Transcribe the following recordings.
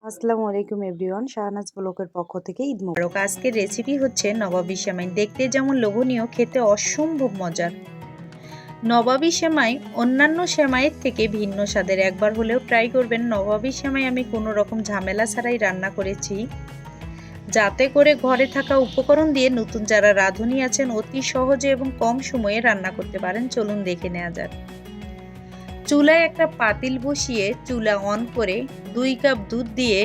আসসালামু আলাইকুম এভরিওয়ান, শাহনাজ ব্লগের পক্ষ থেকে ঈদ মোবারক। আজকের রেসিপি হচ্ছে নবাবী সেমাই। দেখতে যেমন লোভনীয়, খেতে অসম্ভব মজার। নবাবী সেমাই অন্যান্য সেমাইয়ের থেকে ভিন্ন স্বাদের। একবার হলেও ট্রাই করবেন। নবাবী সেমাই আমি কোনো রকম ঝামেলা ছাড়াই রান্না করেছি, যাতে করে ঘরে থাকা উপকরণ দিয়ে নতুন যারা রাঁধুনি আছেন অতি সহজে এবং কম সময়ে রান্না করতে পারেন। চলুন দেখে নেওয়া যাক। চুলায় একটা পাতিল বসিয়ে চুলা অন করে 2 কাপ দুধ দিয়ে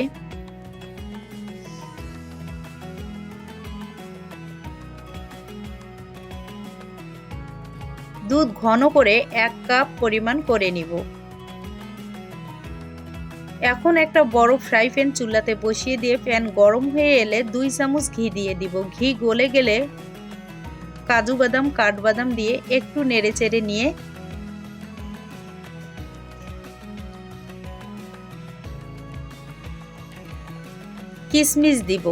দুধ ঘন করে 1 কাপ পরিমাণ করে নিব। এখন একটা বড় ফ্রাই প্যান চুলাতে বসিয়ে দিয়ে প্যান গরম হয়ে এলে 2 চামচ ঘি দিয়ে দিব। ঘি গলে গেলে কাজু বাদাম, কাঠবাদাম দিয়ে একটু নেড়েচেড়ে নিয়ে কিশমিশ দিব।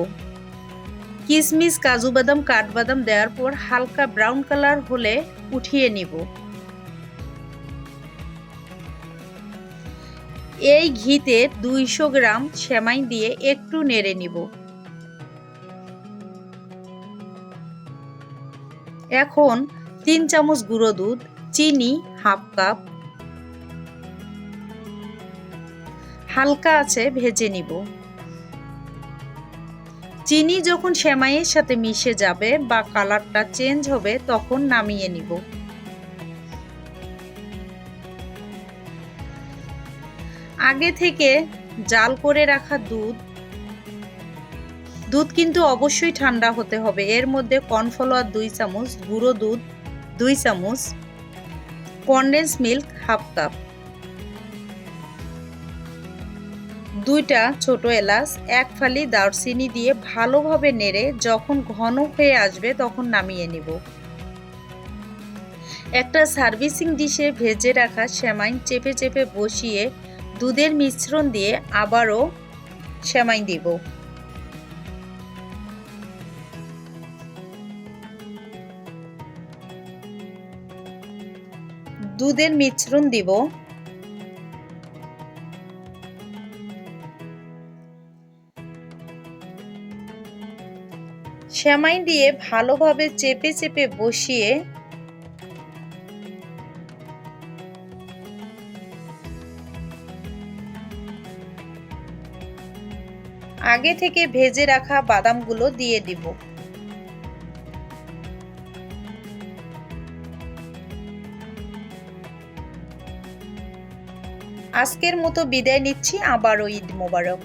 কিশমিশ, কাজু বাদাম, কাঠবাদাম দেওয়ার পর হালকা ব্রাউন কালার হলে উঠিয়ে নিব। এই ঘিতে 200 গ্রাম সেমাই দিয়ে একটু নেড়ে নিব। এখন 3 চামচ গুঁড়ো দুধ, চিনি হাফ কাপ, হালকা আছে ভেজে নিব। চিনি যখন সেমাইয়ের সাথে মিশে যাবে বা কালারটা চেঞ্জ হবে তখন নামিয়ে নিব। আগে থেকে জাল করে রাখা দুধ কিন্তু অবশ্যই ঠান্ডা হতে হবে। এর মধ্যে কর্নফ্লাওয়ার 2 চামচ, গুঁড়ো দুধ 2 চামচ, কনডেন্স মিল্ক হাফ কাপ, 2টা ছোট এলাচ, 1 ফালি দারচিনি দিয়ে ভালোভাবে নেড়ে যখন ঘন হয়ে আসবে তখন নামিয়ে নিব। একটা সার্ভিসিং ডিশে ভেজে রাখা সেমাই চেপে চেপে বসিয়ে দুধের মিশ্রণ দিয়ে আবারও সেমাই দিব। দুধের মিশ্রণ দিব। সেমাই দিয়ে ভালোভাবে চেপে চেপে বসিয়ে আগে থেকে ভেজে রাখা বাদামগুলো দিয়ে দিব। আজকের মতো বিদায় নিচ্ছি। আবারও ঈদ মোবারক।